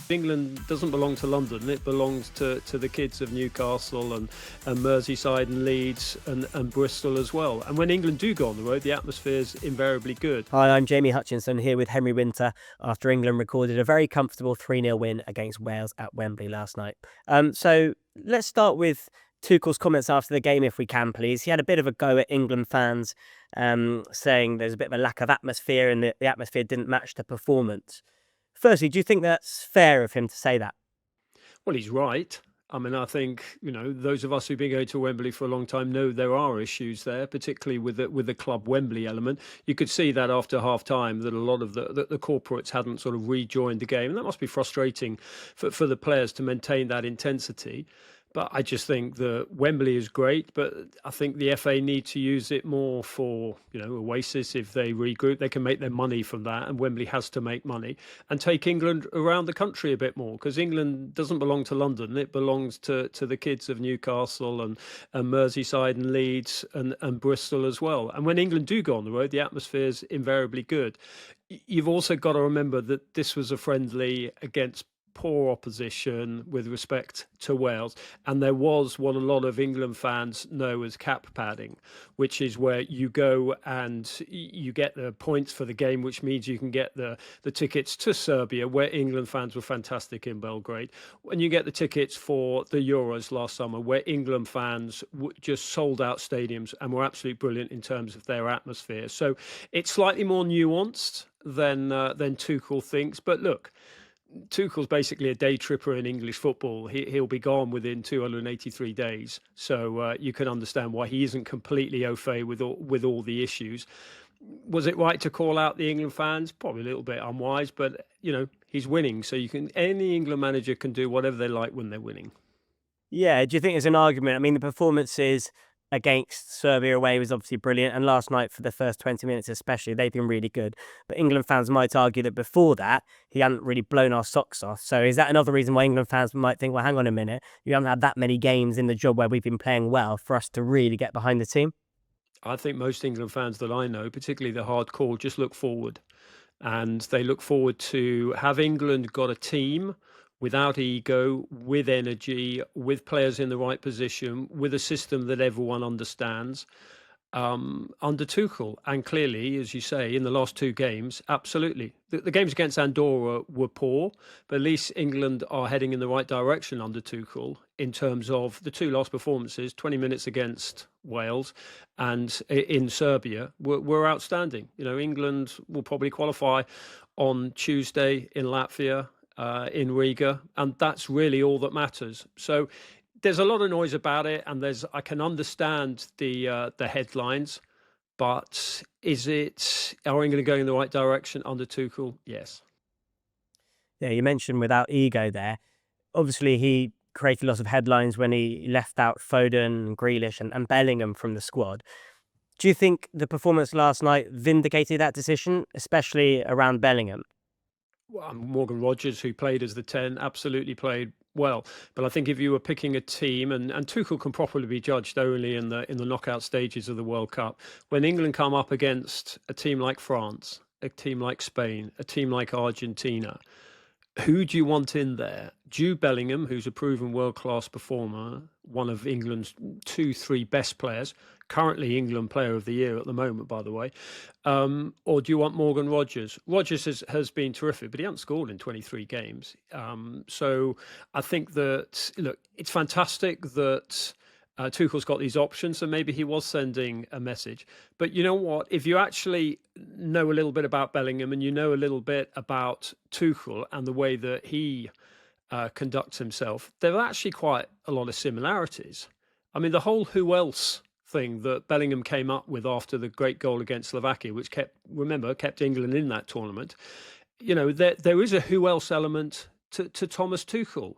England doesn't belong to London, it belongs to the kids of Newcastle and Merseyside and Leeds and Bristol as well. And when England do go on the road, the atmosphere's invariably good. Hi, I'm Jamie Hutchinson here with Henry Winter after England recorded a very comfortable 3-0 win against Wales at Wembley last night. So let's start with Tuchel's comments after the game, if we can, please. He had a bit of a go at England fans, saying there's a bit of a lack of atmosphere and the atmosphere didn't match the performance. Firstly, do you think that's fair of him to say that? Well, he's right. I mean, I think, those of us who've been going to Wembley for a long time know there are issues there, particularly with the club Wembley element. You could see that after half-time that a lot of the corporates hadn't sort of rejoined the game. And that must be frustrating for the players to maintain that intensity. But I just think that Wembley is great, but I think the FA need to use it more for, Oasis. If they regroup, they can make their money from that, and Wembley has to make money, and take England around the country a bit more, because England doesn't belong to London. It belongs to the kids of Newcastle and Merseyside and Leeds and Bristol as well. And when England do go on the road, the atmosphere's invariably good. You've also got to remember that this was a friendly against poor opposition with respect to Wales, and there was what a lot of England fans know as cap padding, which is where you go and you get the points for the game, which means you can get the tickets to Serbia, where England fans were fantastic in Belgrade, and you get the tickets for the Euros last summer, where England fans just sold out stadiums and were absolutely brilliant in terms of their atmosphere. So it's slightly more nuanced than Tuchel thinks, but look, Tuchel's basically a day tripper in English football. He'll be gone within 283 days. So you can understand why he isn't completely au fait with all the issues. Was it right to call out the England fans? Probably a little bit unwise, but he's winning. So any England manager can do whatever they like when they're winning. Yeah, do you think there's an argument? I mean, the performances against Serbia away was obviously brilliant, and last night for the first 20 minutes especially, they've been really good. But England fans might argue that before that, he hadn't really blown our socks off. So is that another reason why England fans might think, well, hang on a minute, you haven't had that many games in the job where we've been playing well for us to really get behind the team? I think most England fans that I know, particularly the hardcore, just look forward. And they look forward to have England got a team without ego, with energy, with players in the right position, with a system that everyone understands, under Tuchel. And clearly, as you say, in the last two games, absolutely. The games against Andorra were poor, but at least England are heading in the right direction under Tuchel in terms of the two last performances, 20 minutes against Wales and in Serbia, were outstanding. England will probably qualify on Tuesday in Latvia, in Riga, and that's really all that matters. So there's a lot of noise about it, and I can understand the headlines, but are England going in the right direction under Tuchel? Yes. Yeah, you mentioned without ego there. Obviously, he created lots of headlines when he left out Foden, Grealish and Bellingham from the squad. Do you think the performance last night vindicated that decision, especially around Bellingham? Well, Morgan Rogers, who played as the 10, absolutely played well. But I think if you were picking a team, and Tuchel can properly be judged only in the knockout stages of the World Cup, when England come up against a team like France, a team like Spain, a team like Argentina, who do you want in there? Jude Bellingham, who's a proven world-class performer, one of England's 2-3 best players, currently England Player of the Year at the moment, by the way. Or do you want Morgan Rogers? Rogers has been terrific, but he hasn't scored in 23 games. So I think that, look, it's fantastic that Tuchel's got these options, so maybe he was sending a message. But you know what? If you actually know a little bit about Bellingham and you know a little bit about Tuchel and the way that he conducts himself, there are actually quite a lot of similarities. I mean, the whole who else thing that Bellingham came up with after the great goal against Slovakia, which kept England in that tournament, there is a who else element to Thomas Tuchel.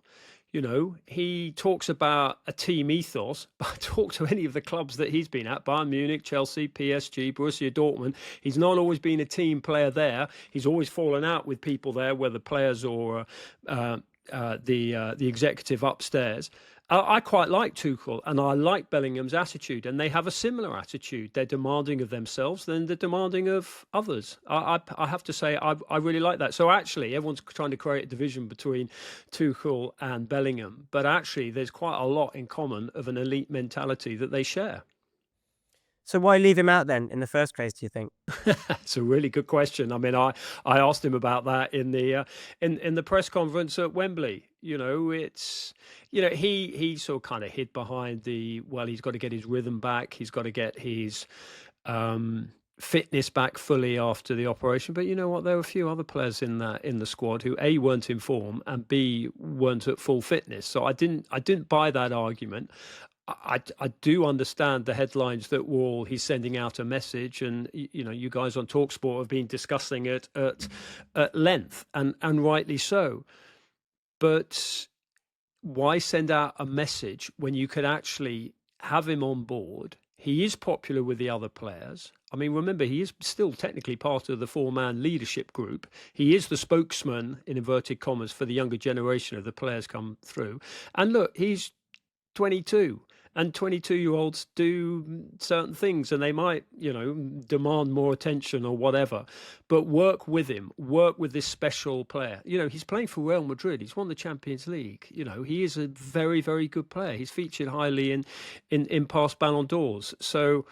He talks about a team ethos, but talk to any of the clubs that he's been at, Bayern Munich, Chelsea, PSG, Borussia Dortmund. He's not always been a team player there. He's always fallen out with people there, whether players or the executive upstairs. I quite like Tuchel, and I like Bellingham's attitude, and they have a similar attitude. They're demanding of themselves, then they're demanding of others. I have to say, I really like that. So actually, everyone's trying to create a division between Tuchel and Bellingham, but actually, there's quite a lot in common of an elite mentality that they share. So why leave him out then in the first place, do you think? It's a really good question. I mean, I asked him about that in the in the press conference at Wembley. It's he sort of kind of hid behind he's got to get his rhythm back. He's got to get his fitness back fully after the operation. But you know what? There were a few other players in the squad who A, weren't in form, and B, weren't at full fitness. So I didn't buy that argument. I do understand the headlines that he's sending out a message, and you guys on talkSPORT have been discussing it at length, and rightly so. But why send out a message when you could actually have him on board? He is popular with the other players. I mean, remember, he is still technically part of the four-man leadership group. He is the spokesman, in inverted commas, for the younger generation of the players come through. And look, he's 22, and 22-year-olds do certain things, and they might, demand more attention or whatever. But work with him, work with this special player. He's playing for Real Madrid. He's won the Champions League. He is a very, very good player. He's featured highly in past Ballon d'Ors. So,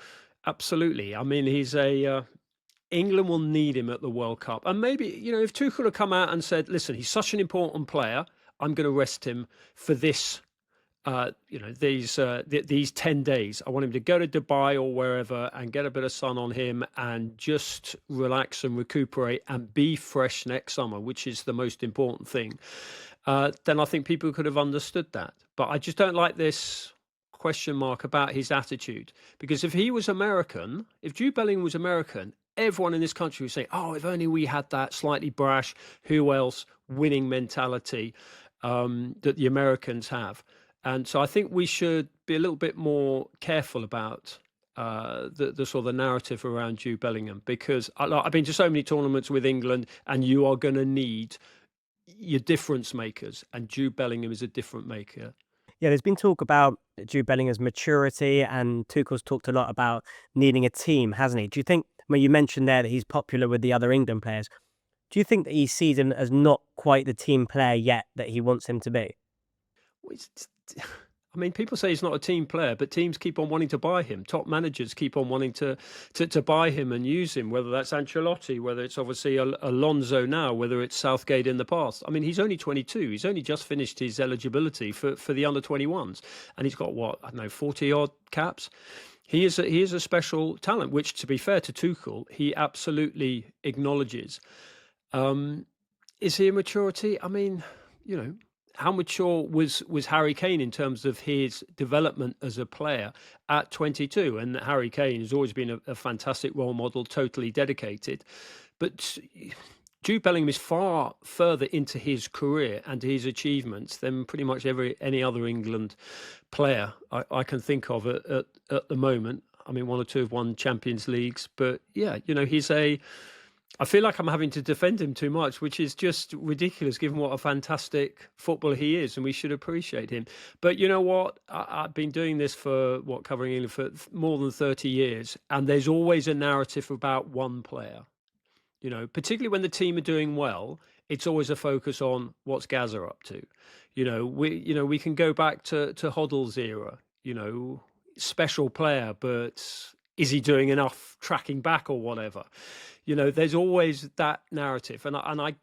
absolutely. I mean, he's England will need him at the World Cup. And maybe, if Tuchel had come out and said, listen, he's such an important player, I'm going to rest him for this these 10 days. I want him to go to Dubai or wherever and get a bit of sun on him and just relax and recuperate and be fresh next summer, which is the most important thing. Then I think people could have understood that. But I just don't like this question mark about his attitude, because if he was American, if Jude Bellingham was American, everyone in this country would say, oh, if only we had that slightly brash, who else, winning mentality that the Americans have. And so I think we should be a little bit more careful about the sort of the narrative around Jude Bellingham, because I've been to so many tournaments with England, and you are going to need your difference makers, and Jude Bellingham is a different maker. Yeah, there's been talk about Jude Bellingham's maturity, and Tuchel's talked a lot about needing a team, hasn't he? Do you think, when you mentioned there that he's popular with the other England players, do you think that he sees him as not quite the team player yet that he wants him to be? I mean, people say he's not a team player, but teams keep on wanting to buy him. Top managers keep on wanting to buy him and use him, whether that's Ancelotti, whether it's obviously Alonso now, whether it's Southgate in the past. I mean, he's only 22. He's only just finished his eligibility for the under-21s. And he's got, 40-odd caps. He is a special talent, which, to be fair to Tuchel, he absolutely acknowledges. Is he a maturity? I mean, how mature was Harry Kane in terms of his development as a player at 22? And Harry Kane has always been a fantastic role model, totally dedicated. But Jude Bellingham is far further into his career and his achievements than pretty much any other England player I can think of at the moment. I mean, one or two have won Champions Leagues. But yeah, I feel like I'm having to defend him too much, which is just ridiculous given what a fantastic footballer he is, and we should appreciate him. But you know what? I've been doing this covering England for more than 30 years, and there's always a narrative about one player. Particularly when the team are doing well, it's always a focus on what's Gaza up to. We can go back to Hoddle's era, special player, but is he doing enough tracking back or whatever? There's always that narrative, and I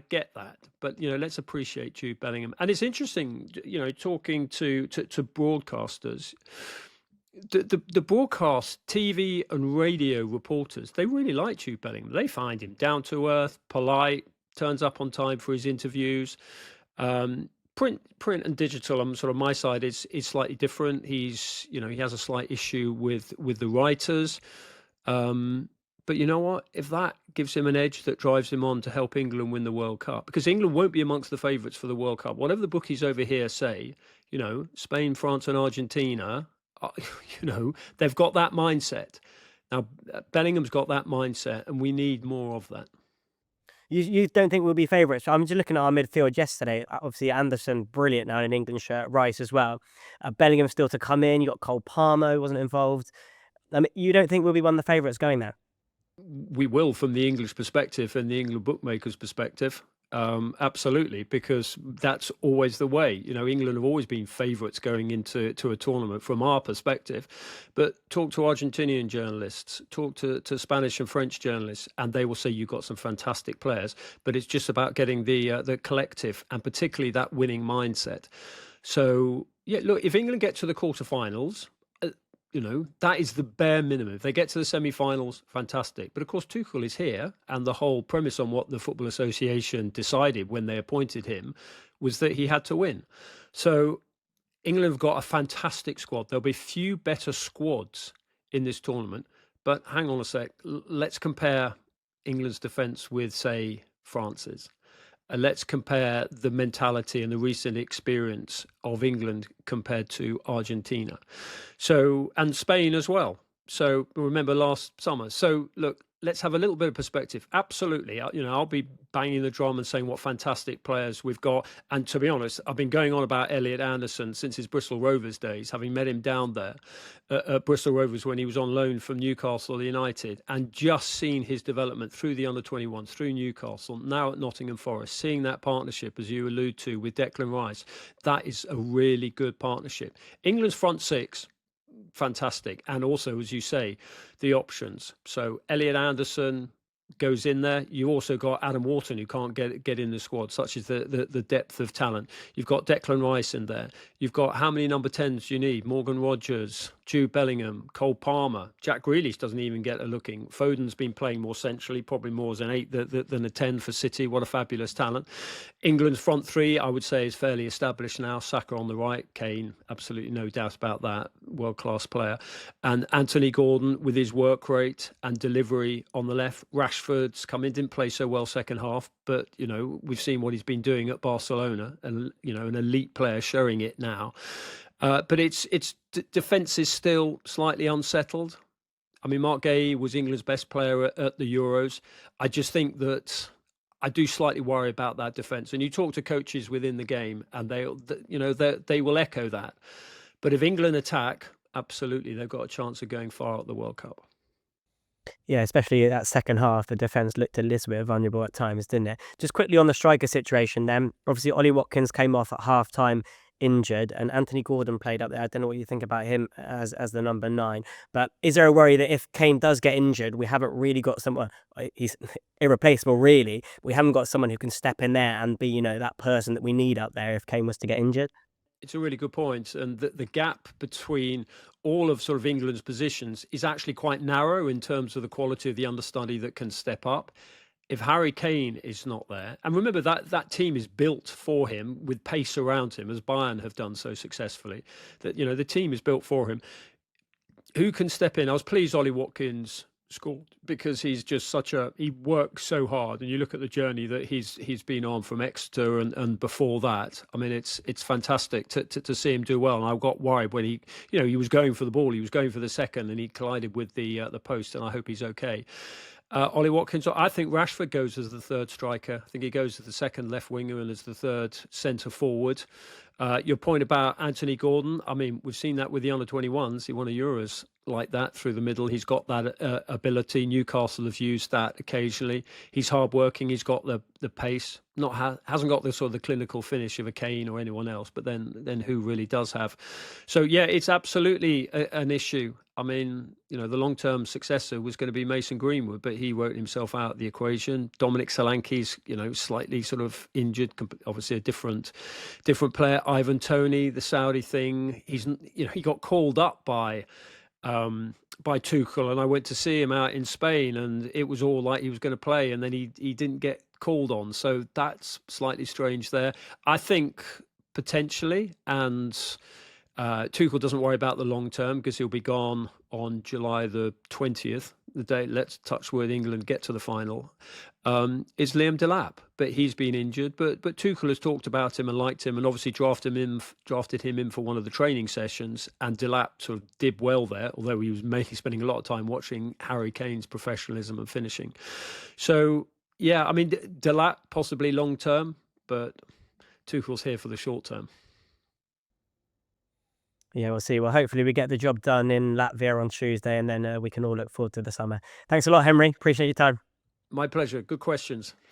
get that. But let's appreciate Jude Bellingham. And it's interesting, talking to broadcasters. The broadcast, TV and radio reporters, they really like Jude Bellingham. They find him down to earth, polite, turns up on time for his interviews. Print and digital, on sort of my side, is slightly different. He has a slight issue with the writers. But you know what? If that gives him an edge that drives him on to help England win the World Cup, because England won't be amongst the favourites for the World Cup. Whatever the bookies over here say, Spain, France and Argentina, they've got that mindset. Now, Bellingham's got that mindset, and we need more of that. You don't think we'll be favourites? I'm just looking at our midfield yesterday. Obviously, Anderson, brilliant now in an England shirt. Rice as well. Bellingham still to come in. You got Cole Palmer, wasn't involved. You don't think we'll be one of the favourites going there? We will, from the English perspective and the England bookmakers' perspective. Absolutely, because that's always the way. England have always been favourites going into a tournament from our perspective. But talk to Argentinian journalists, talk to Spanish and French journalists, and they will say you've got some fantastic players. But it's just about getting the collective and particularly that winning mindset. So, yeah, look, if England get to the quarterfinals, that is the bare minimum. If they get to the semi-finals, fantastic. But of course, Tuchel is here, and the whole premise on what the Football Association decided when they appointed him was that he had to win. So England have got a fantastic squad. There'll be few better squads in this tournament. But hang on a sec. Let's compare England's defence with, say, France's. Let's compare the mentality and the recent experience of England compared to Argentina. And Spain as well. So remember last summer. So look, let's have a little bit of perspective. Absolutely. I'll be banging the drum and saying what fantastic players we've got. And to be honest, I've been going on about Elliot Anderson since his Bristol Rovers days, having met him down there at Bristol Rovers when he was on loan from Newcastle United, and just seen his development through the under-21s, through Newcastle, now at Nottingham Forest, seeing that partnership, as you allude to, with Declan Rice. That is a really good partnership. England's front six, fantastic. And also, as you say, the options. So Elliot Anderson goes in there. You also got Adam Wharton, who can't get in the squad, such as the depth of talent. You've got Declan Rice in there. You've got how many number 10s do you need? Morgan Rogers, Jude Bellingham, Cole Palmer. Jack Grealish doesn't even get a looking. Foden's been playing more centrally, probably more as an 8 than a 10 for City. What a fabulous talent. England's front three, I would say, is fairly established now. Saka on the right, Kane, absolutely no doubt about that. World-class player. And Anthony Gordon with his work rate and delivery on the left. Rashford's come in, didn't play so well second half, but, we've seen what he's been doing at Barcelona, and, an elite player showing it now. But it's defence is still slightly unsettled. I mean, Mark Gay was England's best player at the Euros. I just think that I do slightly worry about that defence. And you talk to coaches within the game, and they will echo that. But if England attack, absolutely, they've got a chance of going far at the World Cup. Yeah, especially that second half, the defence looked a little bit vulnerable at times, didn't it? Just quickly on the striker situation then. Obviously, Ollie Watkins came off at half-time injured, and Anthony Gordon played up there. I don't know what you think about him as the number 9. But is there a worry that if Kane does get injured, we haven't really got someone, he's irreplaceable really, we haven't got someone who can step in there and be, that person that we need up there if Kane was to get injured? It's a really good point. And the gap between all of sort of England's positions is actually quite narrow in terms of the quality of the understudy that can step up. If Harry Kane is not there, and remember that team is built for him with pace around him, as Bayern have done so successfully, that, the team is built for him. Who can step in? I was pleased Ollie Watkins scored, because he's just he works so hard, and you look at the journey that he's been on from Exeter and before that. I mean, it's fantastic to see him do well. And I got worried when he was going for the ball, he was going for the second, and he collided with the post, and I hope he's okay. Ollie Watkins, I think Rashford goes as the third striker. I think he goes as the second left winger and as the third centre forward. Your point about Anthony Gordon, I mean, we've seen that with the under-21s. He won a Euros like that through the middle. He's got that ability. Newcastle have used that occasionally. He's hardworking. He's got the pace. Hasn't got the sort of the clinical finish of a Kane or anyone else, but then who really does have? So yeah, it's absolutely an issue. I mean, the long-term successor was going to be Mason Greenwood, but he wrote himself out of the equation. Dominic Solanke's, slightly sort of injured, obviously a different player. Ivan Toney, the Saudi thing, he got called up by Tuchel, and I went to see him out in Spain, and it was all like he was going to play, and then he didn't get called on. So that's slightly strange there. I think potentially, and Tuchel doesn't worry about the long term because he'll be gone on July the 20th, the day, let's touch wood, England get to the final, is Liam Delap. But he's been injured. But Tuchel has talked about him and liked him, and obviously drafted him in for one of the training sessions. And Delap sort of did well there, although he was mainly spending a lot of time watching Harry Kane's professionalism and finishing. So Yeah, I mean, Delat possibly long term, but Tuchel's here for the short term. Yeah, we'll see. Well, hopefully we get the job done in Latvia on Tuesday, and then we can all look forward to the summer. Thanks a lot, Henry. Appreciate your time. My pleasure. Good questions.